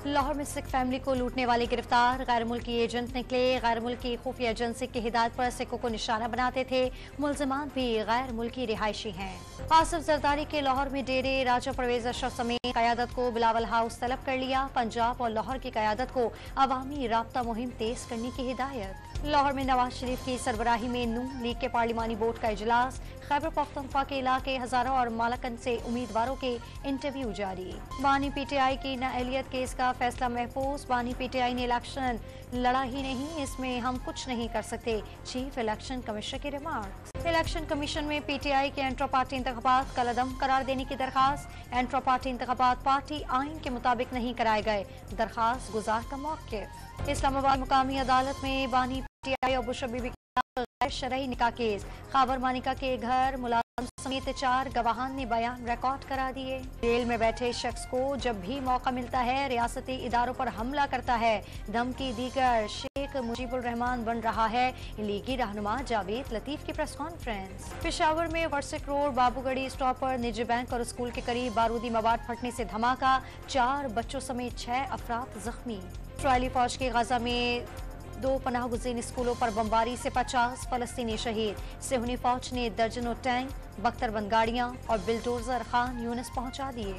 लाहौर में सिख फैमिली को लूटने वाले गिरफ्तार। गैर मुल्की एजेंट निकले। गैर मुल्की खुफिया एजेंसी की हिदायत पर सिखों को निशाना बनाते थे। मुलजिमान भी गैर मुल्की रिहायशी हैं। आसिफ जरदारी के लाहौर में डेरे। राजा परवेज अशरफ समेत क़यादत को बिलावल हाउस तलब कर लिया। पंजाब और लाहौर की क़यादत को अवामी राब्ता मुहिम तेज करने की हिदायत। लाहौर में नवाज शरीफ की सरबराही में नून लीग के पार्लिमानी बोर्ड का इजलास। खैबर पख्तूनख्वा के इलाके हजारों और मालाकन से उम्मीदवारों के इंटरव्यू जारी। बानी पीटीआई की नाअहलियत केस का फैसला महफूज। बानी पीटीआई ने इलेक्शन लड़ा ही नहीं, इसमें हम कुछ नहीं कर सकते, चीफ इलेक्शन कमिश्नर की रिमार्क। इलेक्शन कमीशन में पीटीआई के एंट्रा पार्टी इंतखाबात कलअदम करार देने की दरखास्त। एंट्रा पार्टी इंतखाबात पार्टी आइन के मुताबिक नहीं कराए गए, दरखास्त गुजार का मौक़िफ़। इस्लामाबाद मुकामी अदालत में बानी पीटीआई और बुशरा बीबी गैर शरई निकाह केस। खैबर मानिका के घर मुलाजिम समेत 4 गवाहान ने बयान रिकॉर्ड करा दिए। जेल में बैठे शख्स को जब भी मौका मिलता है रियासती इदारों पर हमला करता है, धमकी दीगर शेख मुजीबुर रहमान बन रहा है लीगी रहनुमा जावेद लतीफ की प्रेस कॉन्फ्रेंस। पेशावर में वर्सिक रोड बाबूगढ़ी स्टॉप पर निजी बैंक और स्कूल के करीब बारूदी मवाद फटने से धमाका। 4 बच्चों समेत 6 अफराद जख्मी। इसराइली फौज की गजा में 2 पनाह गुज़ीन स्कूलों पर बमबारी से 50 फलस्तीनी शहीद। सिहनी फौज ने दर्जनों टैंक, बख्तरबंद गाड़ियां और बिल्डोजर खान यूनिस पहुंचा दिए।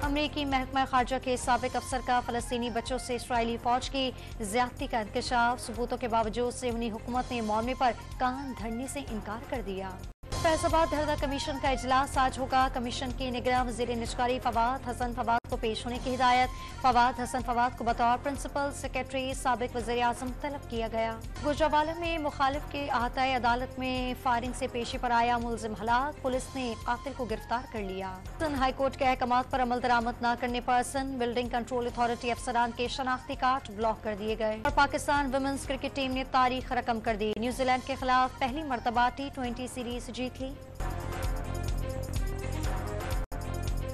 अमरीकी महकमा खारजा के साबिक अफसर का फलस्तीनी बच्चों से इसराइली फौज की ज्यादती का इंकशाफ। सबूतों के बावजूद सिहनी हुकूमत ने मामले पर कान धरने से इनकार कर दिया। फैसलाबाद धरदा कमीशन का इजलास आज होगा। कमीशन की निगरान वज़ीर निजकारी फवाद हसन फवाद को पेश होने की हिदायत। फवाद हसन फवाद को बतौर प्रिंसिपल सेक्रेटरी साबिक वज़ीर आज़म तलब किया गया। गुजरावाला में मुखालिफ के अहाताए अदालत में फायरिंग से पेशी पर आया मुलजिम हलाक। पुलिस ने कातिल को गिरफ्तार कर लिया। सन हाई कोर्ट के अहकामात पर अमल दरामद न करने पर सन बिल्डिंग कंट्रोल अथॉरिटी अफसरान के शनाख्ती कार्ड ब्लॉक कर दिए गए। और पाकिस्तान वुमेन्स क्रिकेट टीम ने तारीख रकम कर दी। न्यूजीलैंड के खिलाफ पहली मरतबा T20 सीरीज जीत ली।